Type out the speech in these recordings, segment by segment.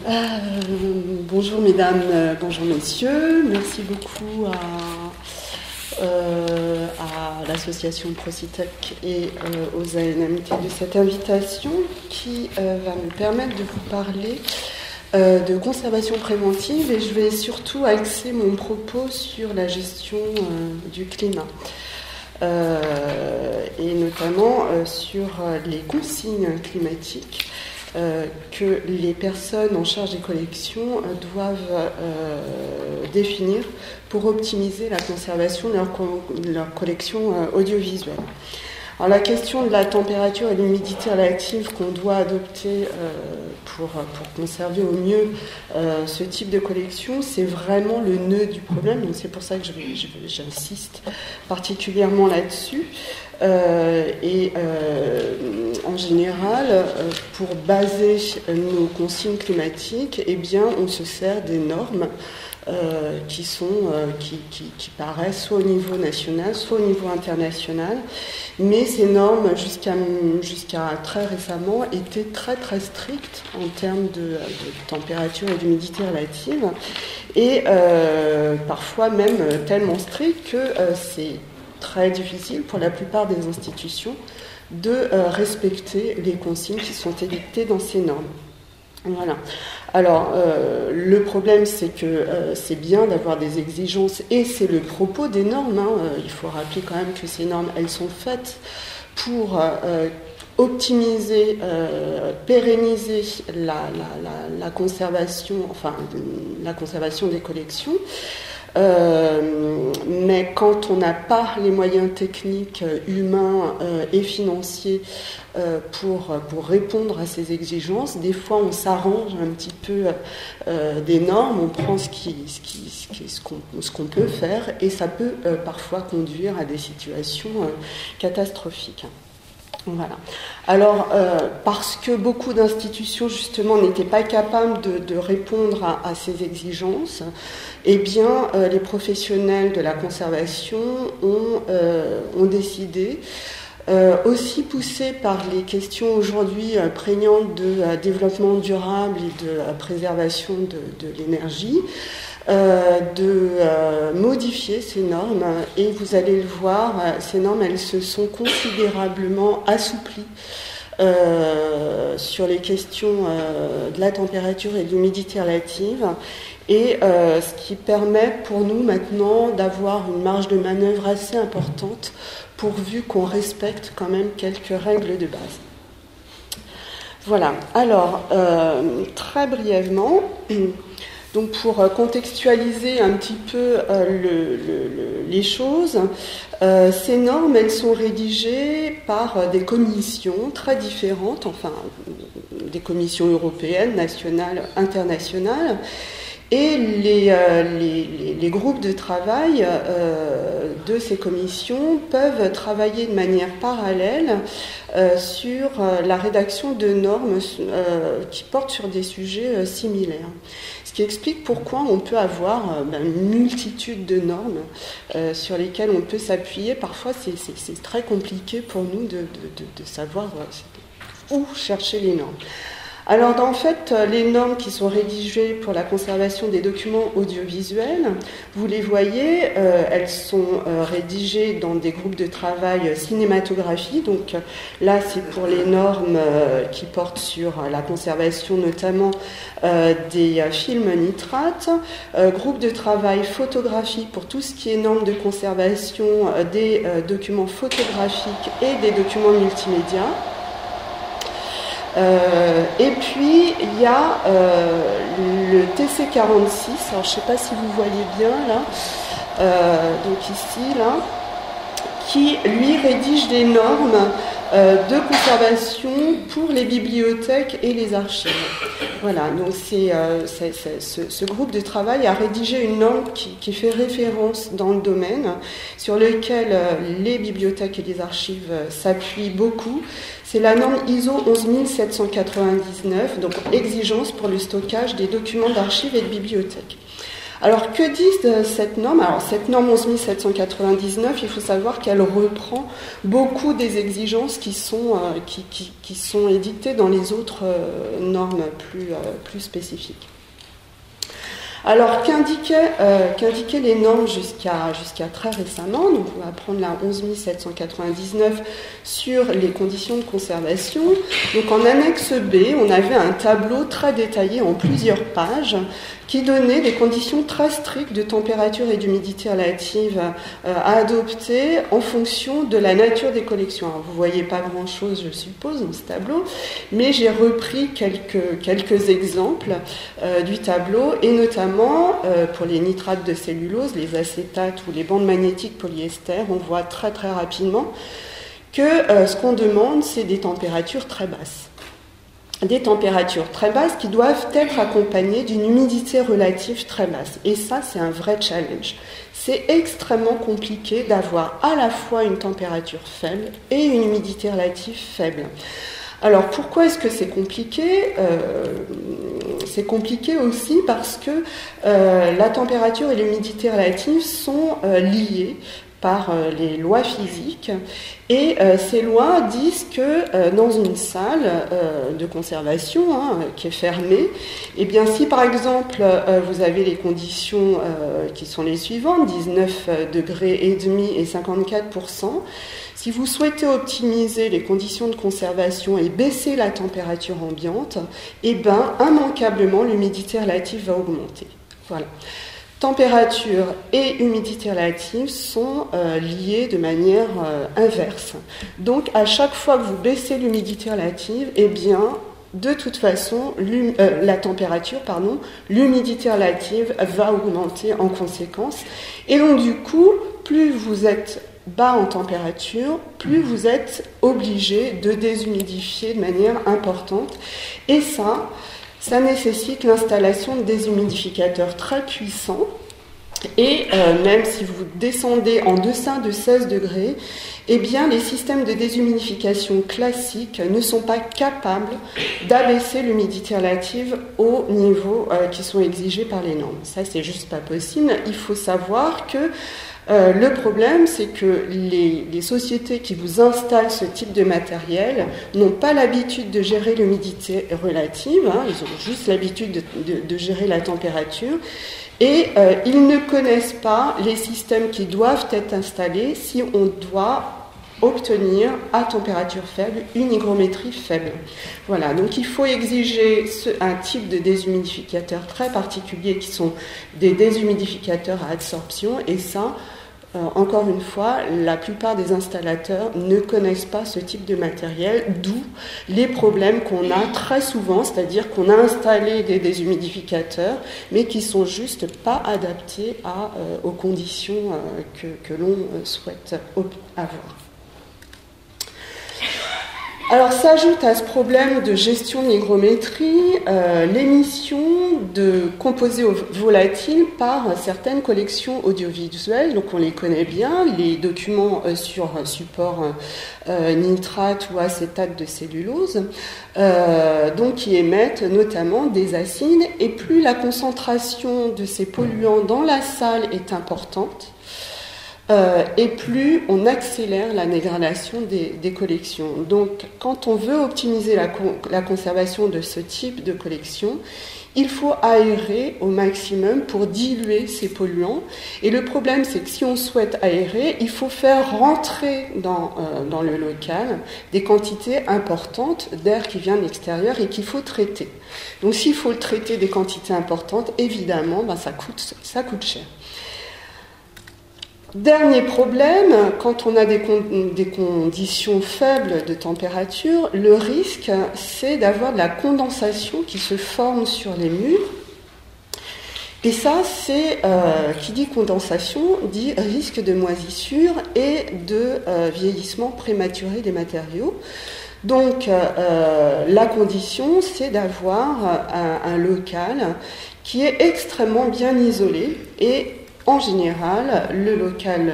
Bonjour mesdames, bonjour messieurs, merci beaucoup à l'association Procitec et aux ANMT de cette invitation qui va me permettre de vous parler de conservation préventive, et je vais surtout axer mon propos sur la gestion du climat. Et notamment sur les consignes climatiques que les personnes en charge des collections doivent définir pour optimiser la conservation de leur collection audiovisuelle. Alors la question de la température et de l'humidité relative qu'on doit adopter pour conserver au mieux ce type de collection, c'est vraiment le nœud du problème, donc c'est pour ça que j'insiste particulièrement là-dessus. En général, pour baser nos consignes climatiques, eh bien, on se sert des normes qui paraissent soit au niveau national, soit au niveau international. Mais ces normes, jusqu'à très récemment, étaient très très strictes en termes de température et d'humidité relative, et parfois même tellement strictes que c'est très difficile pour la plupart des institutions de respecter les consignes qui sont édictées dans ces normes. Voilà. Alors, le problème, c'est que c'est bien d'avoir des exigences, et c'est le propos des normes. Il faut rappeler quand même que ces normes, elles sont faites pour optimiser, pérenniser la conservation, la conservation des collections. Mais quand on n'a pas les moyens techniques, humains et financiers pour répondre à ces exigences, des fois on s'arrange un petit peu des normes, on prend ce qu'on peut faire, et ça peut parfois conduire à des situations catastrophiques. Voilà. Alors, parce que beaucoup d'institutions, justement, n'étaient pas capables de répondre à ces exigences, eh bien, les professionnels de la conservation ont décidé, aussi poussés par les questions aujourd'hui prégnantes de développement durable et de préservation de l'énergie, de modifier ces normes, et vous allez le voir, ces normes, elles se sont considérablement assouplies sur les questions de la température et de l'humidité relative, et ce qui permet pour nous maintenant d'avoir une marge de manœuvre assez importante pourvu qu'on respecte quand même quelques règles de base. Voilà, alors très brièvement, donc pour contextualiser un petit peu les choses, ces normes, elles sont rédigées par des commissions très différentes, enfin des commissions européennes, nationales, internationales, et les groupes de travail de ces commissions peuvent travailler de manière parallèle sur la rédaction de normes qui portent sur des sujets similaires. Ce qui explique pourquoi on peut avoir une multitude de normes sur lesquelles on peut s'appuyer. Parfois, c'est très compliqué pour nous de savoir où chercher les normes. Alors, en fait, les normes qui sont rédigées pour la conservation des documents audiovisuels, vous les voyez, elles sont rédigées dans des groupes de travail cinématographie. Donc là, c'est pour les normes qui portent sur la conservation notamment des films nitrates. Groupe de travail photographie pour tout ce qui est normes de conservation des documents photographiques et des documents multimédia. Et puis il y a le TC46, alors je ne sais pas si vous voyez bien là, donc ici là, qui lui rédige des normes de conservation pour les bibliothèques et les archives. Voilà, donc ce groupe de travail a rédigé une norme qui fait référence dans le domaine, sur lequel les bibliothèques et les archives s'appuient beaucoup. C'est la norme ISO 11799, donc exigence pour le stockage des documents d'archives et de bibliothèques. Alors, que disent de cette norme? Alors, cette norme 11799, il faut savoir qu'elle reprend beaucoup des exigences qui sont édictées dans les autres normes plus spécifiques. Alors, qu'indiquaient les normes jusqu'à très récemment? Donc, on va prendre la 11799 sur les conditions de conservation. Donc, en annexe B, on avait un tableau très détaillé en plusieurs pages qui donnait des conditions très strictes de température et d'humidité relative à adopter en fonction de la nature des collections. Alors, vous ne voyez pas grand-chose, je suppose, dans ce tableau, mais j'ai repris quelques exemples du tableau, et notamment pour les nitrates de cellulose, les acétates ou les bandes magnétiques polyester, on voit très très rapidement que ce qu'on demande, c'est des températures très basses. Des températures très basses qui doivent être accompagnées d'une humidité relative très basse. Et ça, c'est un vrai challenge. C'est extrêmement compliqué d'avoir à la fois une température faible et une humidité relative faible. Alors, pourquoi est-ce que c'est compliqué? C'est compliqué aussi parce que la température et l'humidité relative sont liées par les lois physiques, et ces lois disent que dans une salle de conservation qui est fermée, eh bien, si par exemple vous avez les conditions qui sont les suivantes, 19 degrés et demi et 54%, si vous souhaitez optimiser les conditions de conservation et baisser la température ambiante, eh bien, immanquablement l'humidité relative va augmenter. Voilà. Température et humidité relative sont liées de manière inverse. Donc, à chaque fois que vous baissez l'humidité relative, eh bien, de toute façon, la température, l'humidité relative va augmenter en conséquence. Et donc, du coup, plus vous êtes bas en température, plus vous êtes obligé de déshumidifier de manière importante. Et ça nécessite l'installation de déshumidificateurs très puissants, et même si vous descendez en deçà de 16 degrés, eh bien, les systèmes de déshumidification classiques ne sont pas capables d'abaisser l'humidité relative aux niveaux qui sont exigés par les normes. Ça, c'est juste pas possible. Il faut savoir que le problème, c'est que les sociétés qui vous installent ce type de matériel n'ont pas l'habitude de gérer l'humidité relative, ils ont juste l'habitude de gérer la température, et ils ne connaissent pas les systèmes qui doivent être installés si on doit obtenir à température faible une hygrométrie faible. Voilà, donc il faut exiger un type de déshumidificateur très particulier qui sont des déshumidificateurs à adsorption, et ça, encore une fois, la plupart des installateurs ne connaissent pas ce type de matériel, d'où les problèmes qu'on a très souvent, c'est-à-dire qu'on a installé des déshumidificateurs, mais qui sont juste pas adaptés aux conditions que l'on souhaite avoir. Alors, s'ajoute à ce problème de gestion de l'hygrométrie l'émission de composés volatiles par certaines collections audiovisuelles. Donc, on les connaît bien, les documents sur support nitrate ou acétate de cellulose, donc qui émettent notamment des acides. Et plus la concentration de ces polluants dans la salle est importante, et plus on accélère la dégradation des collections. Donc, quand on veut optimiser la conservation de ce type de collection, il faut aérer au maximum pour diluer ces polluants. Et le problème, c'est que si on souhaite aérer, il faut faire rentrer dans le local des quantités importantes d'air qui vient de l'extérieur et qu'il faut traiter. Donc, s'il faut traiter des quantités importantes, évidemment, ça coûte cher. Dernier problème, quand on a des conditions faibles de température, le risque, c'est d'avoir de la condensation qui se forme sur les murs. Et ça, qui dit condensation, dit risque de moisissure et de vieillissement prématuré des matériaux. Donc, la condition, c'est d'avoir un local qui est extrêmement bien isolé, et en général, le local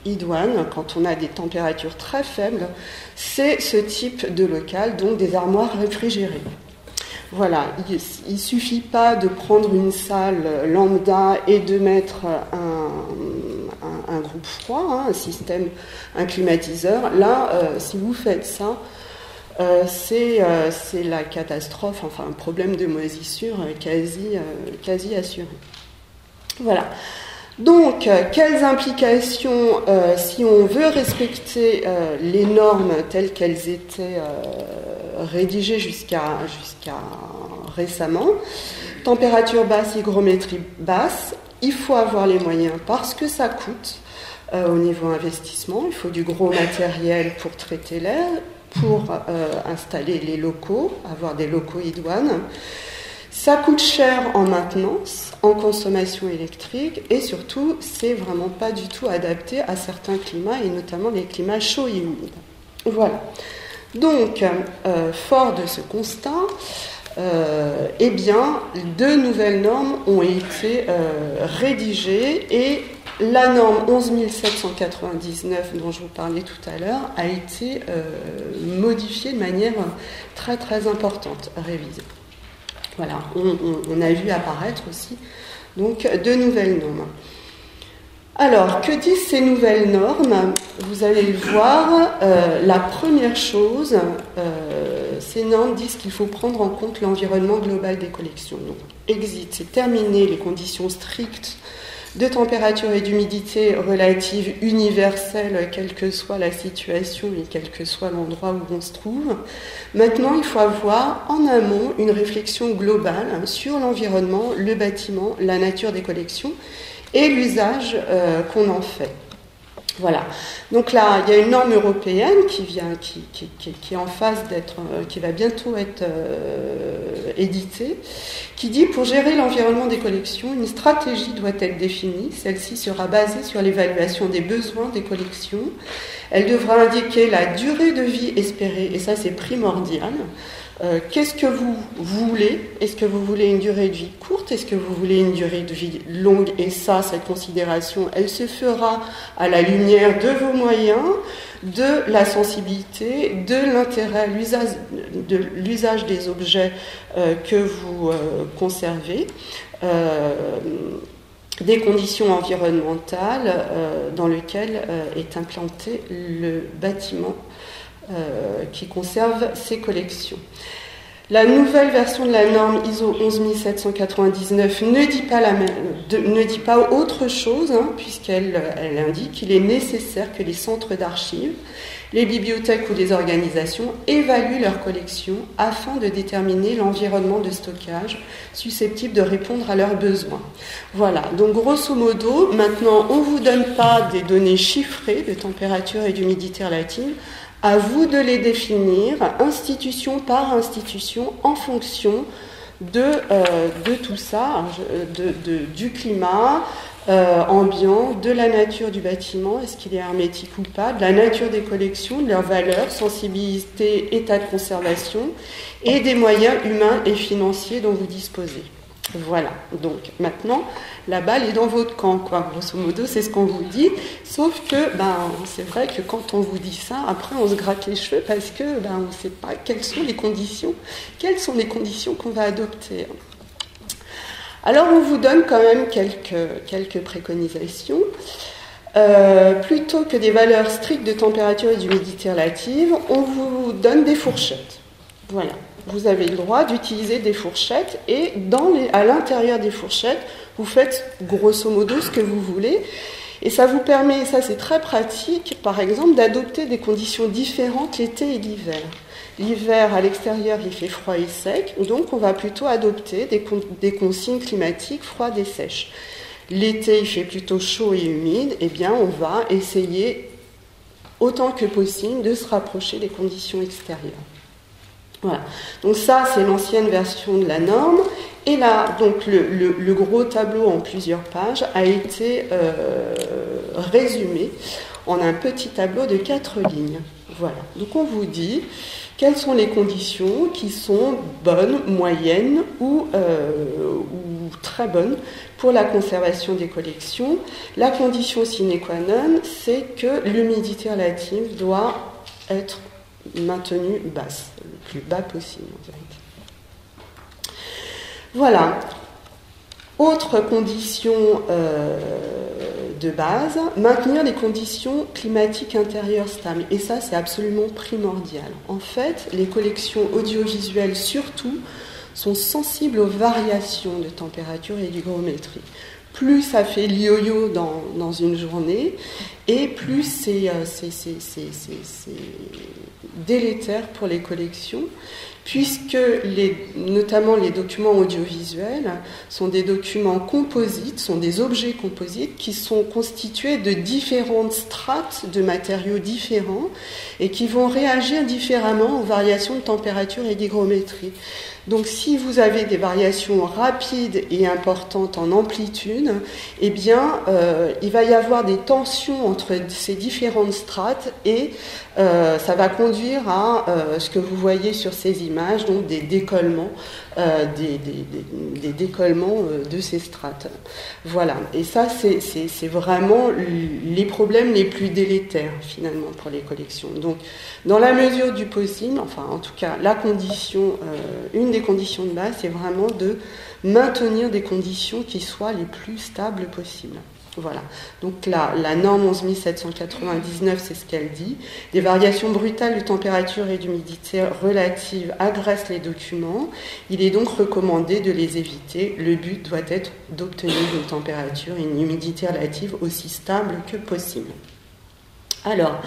idoine, quand on a des températures très faibles, c'est ce type de local, donc des armoires réfrigérées. Voilà, il ne suffit pas de prendre une salle lambda et de mettre un groupe froid, hein, un climatiseur. Là, si vous faites ça, c'est la catastrophe, enfin un problème de moisissure quasi assuré. Voilà. Donc, quelles implications, si on veut respecter les normes telles qu'elles étaient rédigées jusqu'à récemment, température basse, hygrométrie basse, il faut avoir les moyens parce que ça coûte au niveau investissement, il faut du gros matériel pour traiter l'air, pour installer les locaux, avoir des locaux idoines. Ça coûte cher en maintenance, en consommation électrique et surtout, c'est vraiment pas du tout adapté à certains climats et notamment les climats chauds et humides. Voilà. Donc, fort de ce constat, eh bien, deux nouvelles normes ont été rédigées et la norme 11799 dont je vous parlais tout à l'heure a été modifiée de manière très très importante, révisée. Voilà, on a vu apparaître aussi donc deux nouvelles normes. Alors, que disent ces nouvelles normes ? Vous allez le voir, la première chose, ces normes disent qu'il faut prendre en compte l'environnement global des collections. Donc, c'est terminer les conditions strictes de température et d'humidité relatives universelles, quelle que soit la situation et quel que soit l'endroit où on se trouve. Maintenant, il faut avoir en amont une réflexion globale sur l'environnement, le bâtiment, la nature des collections et l'usage qu'on en fait. Voilà. Donc là, il y a une norme européenne qui est en phase d'être, qui va bientôt être éditée, qui dit pour gérer l'environnement des collections, une stratégie doit être définie. Celle-ci sera basée sur l'évaluation des besoins des collections. Elle devra indiquer la durée de vie espérée, et ça c'est primordial. Qu'est-ce que vous voulez ? Est-ce que vous voulez une durée de vie courte ? Est-ce que vous voulez une durée de vie longue ? Et ça, cette considération, elle se fera à la lumière de vos moyens, de la sensibilité, de l'intérêt, de l'usage des objets que vous conservez, des conditions environnementales dans lesquelles est implanté le bâtiment qui conserve ces collections. La nouvelle version de la norme ISO 11799 ne dit pas autre chose, hein, puisqu'elle indique qu'il est nécessaire que les centres d'archives, les bibliothèques ou les organisations évaluent leurs collections afin de déterminer l'environnement de stockage susceptible de répondre à leurs besoins. Voilà, donc grosso modo, maintenant on ne vous donne pas des données chiffrées de température et d'humidité relative. À vous de les définir, institution par institution, en fonction de tout ça, du climat ambiant, de la nature du bâtiment, est-ce qu'il est hermétique ou pas, de la nature des collections, de leurs valeurs, sensibilité, état de conservation, et des moyens humains et financiers dont vous disposez. Voilà, donc maintenant, la balle est dans votre camp, quoi. Grosso modo, c'est ce qu'on vous dit, sauf que c'est vrai que quand on vous dit ça, après on se gratte les cheveux parce que on ne sait pas quelles sont les conditions qu'on va adopter. Alors on vous donne quand même quelques préconisations. Plutôt que des valeurs strictes de température et d'humidité relative, on vous donne des fourchettes. Voilà. Vous avez le droit d'utiliser des fourchettes et à l'intérieur des fourchettes, vous faites grosso modo ce que vous voulez. Et ça vous permet, ça c'est très pratique, par exemple, d'adopter des conditions différentes l'été et l'hiver. L'hiver, à l'extérieur, il fait froid et sec, donc on va plutôt adopter des consignes climatiques froides et sèches. L'été, il fait plutôt chaud et humide, eh bien on va essayer autant que possible de se rapprocher des conditions extérieures. Voilà. Donc ça, c'est l'ancienne version de la norme. Et là, donc le gros tableau en plusieurs pages a été résumé en un petit tableau de 4 lignes. Voilà. Donc on vous dit quelles sont les conditions qui sont bonnes, moyennes ou très bonnes pour la conservation des collections. La condition sine qua non, c'est que l'humidité relative doit être maintenue basse, le plus bas possible en vérité. Voilà. Autre condition de base, maintenir les conditions climatiques intérieures stables. Et ça, c'est absolument primordial. En fait, les collections audiovisuelles, surtout, sont sensibles aux variations de température et d'hygrométrie. Plus ça fait yo-yo dans une journée, et plus c'est délétère pour les collections, puisque notamment les documents audiovisuels sont des documents composites, sont des objets composites qui sont constitués de différentes strates de matériaux différents et qui vont réagir différemment aux variations de température et d'hygrométrie. Donc si vous avez des variations rapides et importantes en amplitude, eh bien il va y avoir des tensions entre ces différentes strates et ça va conduire à ce que vous voyez sur ces images, donc des décollements, des décollements de ces strates. Voilà, et ça c'est vraiment les problèmes les plus délétères finalement pour les collections. Donc dans la mesure du possible, enfin en tout cas la condition, une des conditions de base, c'est vraiment de maintenir des conditions qui soient les plus stables possibles. Voilà. Donc là, la norme 11799, c'est ce qu'elle dit. Des variations brutales de température et d'humidité relatives agressent les documents. Il est donc recommandé de les éviter. Le but doit être d'obtenir une température et une humidité relative aussi stables que possible. Alors,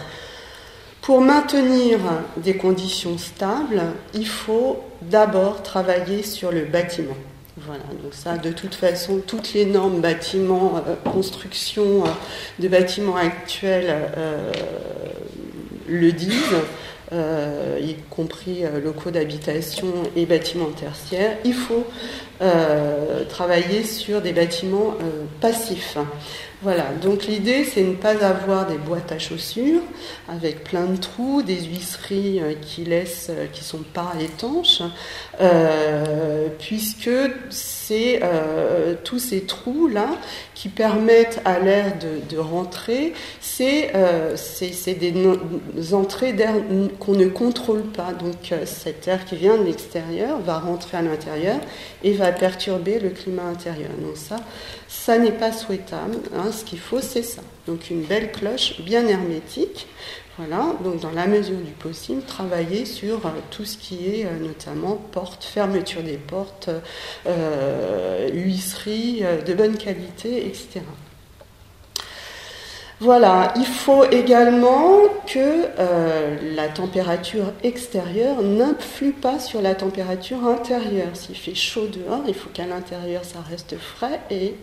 pour maintenir des conditions stables, il faut d'abord travailler sur le bâtiment. Voilà, donc ça, de toute façon, toutes les normes bâtiments, construction de bâtiments actuels le disent, y compris locaux d'habitation et bâtiments tertiaires. Il faut travailler sur des bâtiments passifs. Voilà, donc l'idée, c'est de ne pas avoir des boîtes à chaussures avec plein de trous, des huisseries qui sont pas étanches, puisque c'est tous ces trous-là qui permettent à l'air de rentrer, c'est des entrées d'air qu'on ne contrôle pas. Donc cet air qui vient de l'extérieur va rentrer à l'intérieur et va perturber le climat intérieur. Donc ça n'est pas souhaitable. Hein. Ce qu'il faut, c'est ça. Donc une belle cloche bien hermétique. Voilà, donc dans la mesure du possible, travailler sur tout ce qui est notamment portes, fermeture des portes, huisseries de bonne qualité, etc. Voilà, il faut également que la température extérieure n'influe pas sur la température intérieure. S'il fait chaud dehors, il faut qu'à l'intérieur ça reste frais et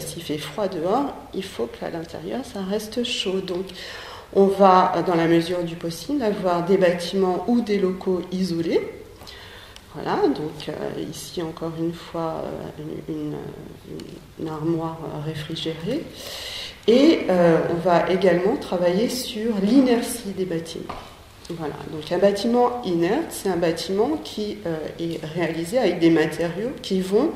s'il fait froid dehors, il faut qu'à l'intérieur ça reste chaud. Donc on va, dans la mesure du possible, avoir des bâtiments ou des locaux isolés. Voilà, donc ici encore une fois une armoire réfrigérée. Et on va également travailler sur l'inertie des bâtiments. Voilà, donc un bâtiment inerte, c'est un bâtiment qui est réalisé avec des matériaux qui vont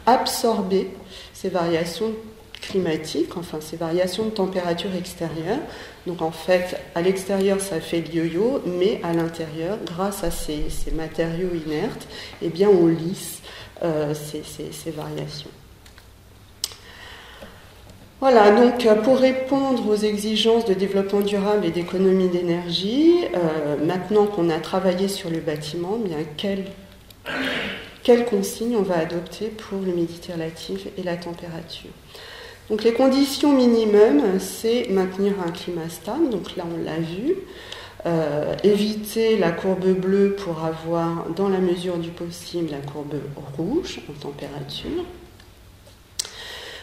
absorber ces variations climatiques, enfin ces variations de température extérieure. Donc en fait, à l'extérieur, ça fait le yo-yo, mais à l'intérieur, grâce à ces matériaux inertes, eh bien on lisse ces variations. Voilà, donc pour répondre aux exigences de développement durable et d'économie d'énergie, maintenant qu'on a travaillé sur le bâtiment, bien quelles consignes on va adopter pour l'humidité relative et la température? Donc les conditions minimum, c'est maintenir un climat stable, donc là on l'a vu, éviter la courbe bleue pour avoir, dans la mesure du possible, la courbe rouge en température.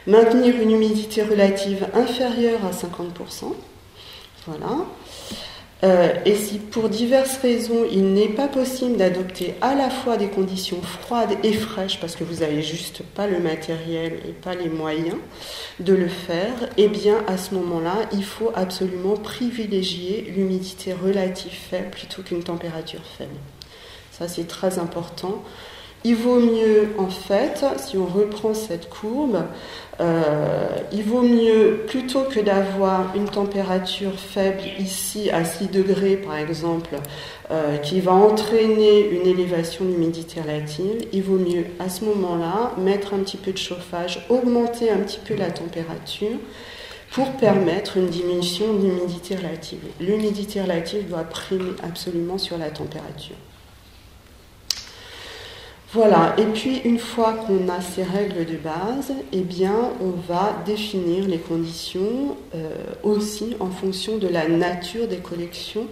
Maintenir une humidité relative inférieure à 50%. Voilà. Et si pour diverses raisons il n'est pas possible d'adopter à la fois des conditions froides et fraîches, parce que vous n'avez juste pas le matériel et pas les moyens de le faire, eh bien à ce moment-là, il faut absolument privilégier l'humidité relative faible plutôt qu'une température faible. Ça c'est très important. il vaut mieux, en fait, si on reprend cette courbe, il vaut mieux, plutôt que d'avoir une température faible ici à 6 degrés par exemple, qui va entraîner une élévation de l'humidité relative, il vaut mieux à ce moment-là mettre un petit peu de chauffage, augmenter un petit peu la température pour permettre une diminution de l'humidité relative. L'humidité relative doit primer absolument sur la température. Voilà, et puis une fois qu'on a ces règles de base, eh bien, on va définir les conditions aussi en fonction de la nature des collections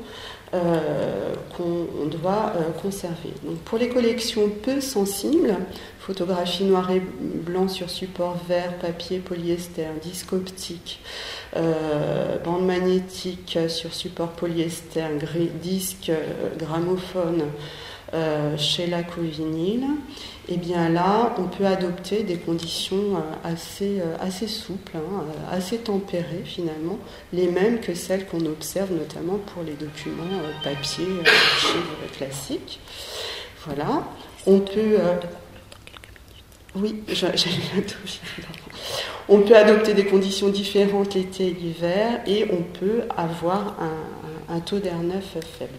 qu'on doit conserver. Donc, pour les collections peu sensibles, photographie noir et blanc sur support vert, papier, polyester, disque optique, bande magnétique sur support polyester, disque, gramophone, shellac ou vinyle, et bien là, on peut adopter des conditions assez souples, assez tempérées finalement, les mêmes que celles qu'on observe notamment pour les documents papier, archives classiques. Voilà, on peut... oui, on peut adopter des conditions différentes l'été et l'hiver, et on peut avoir un taux d'air neuf faible.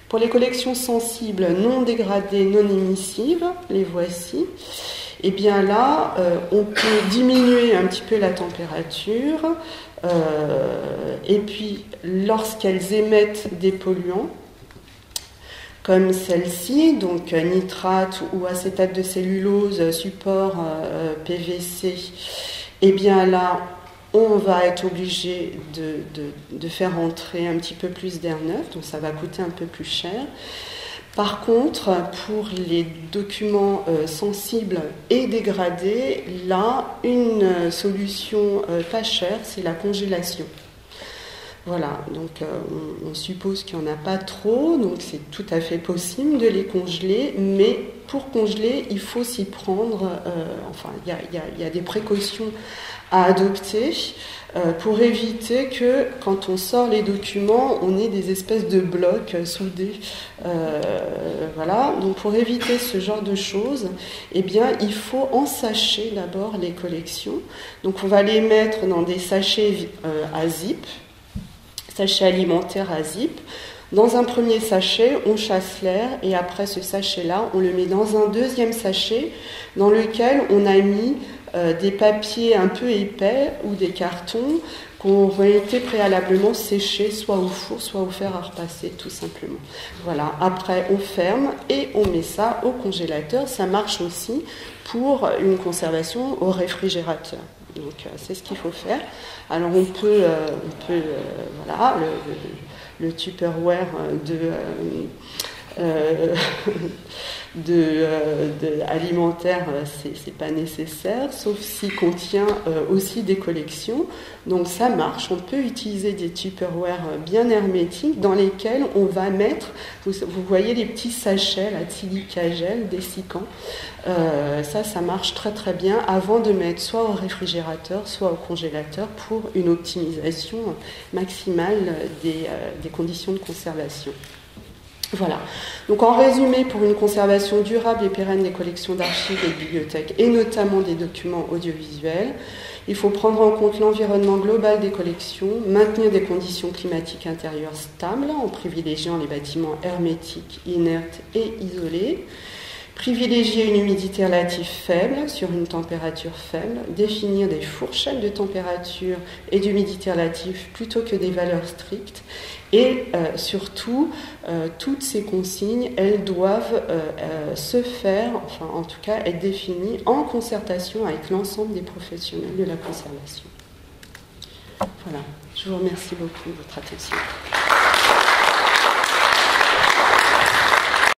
Pour les collections sensibles, non dégradées, non émissives, les voici, et bien là, on peut diminuer un petit peu la température, et puis lorsqu'elles émettent des polluants, comme celle-ci, donc nitrate ou acétate de cellulose, support PVC, et bien là, on va être obligé de faire entrer un petit peu plus d'air neuf, donc ça va coûter un peu plus cher. Par contre, pour les documents sensibles et dégradés, là, une solution pas chère, c'est la congélation. Voilà, donc on suppose qu'il n'y en a pas trop, donc c'est tout à fait possible de les congeler, mais pour congeler, il faut s'y prendre, il y a des précautions à adopter pour éviter que quand on sort les documents, on ait des espèces de blocs soudés. Voilà, donc pour éviter ce genre de choses, eh bien, il faut ensacher d'abord les collections. Donc on va les mettre dans des sachets à zip, sachets alimentaires à zip. Dans un premier sachet, on chasse l'air et après ce sachet-là, on le met dans un deuxième sachet dans lequel on a mis des papiers un peu épais ou des cartons qui ont été préalablement séchés soit au four, soit au fer à repasser, tout simplement. Voilà, après on ferme et on met ça au congélateur. Ça marche aussi pour une conservation au réfrigérateur. Donc c'est ce qu'il faut faire. Alors on peut voilà, le Tupperware alimentaire, c'est pas nécessaire, sauf s'il contient aussi des collections. Donc ça marche, on peut utiliser des Tupperware bien hermétiques dans lesquels on va mettre, vous voyez les petits sachets, la silicagel, dessicant. Ça marche très très bien avant de mettre soit au réfrigérateur, soit au congélateur pour une optimisation maximale des conditions de conservation. Voilà. Donc en résumé, pour une conservation durable et pérenne des collections d'archives et de bibliothèques, et notamment des documents audiovisuels, il faut prendre en compte l'environnement global des collections, maintenir des conditions climatiques intérieures stables en privilégiant les bâtiments hermétiques, inertes et isolés, privilégier une humidité relative faible sur une température faible, définir des fourchettes de température et d'humidité relative plutôt que des valeurs strictes, et surtout, toutes ces consignes, elles doivent se faire, enfin en tout cas être définies en concertation avec l'ensemble des professionnels de la conservation. Voilà, je vous remercie beaucoup de votre attention.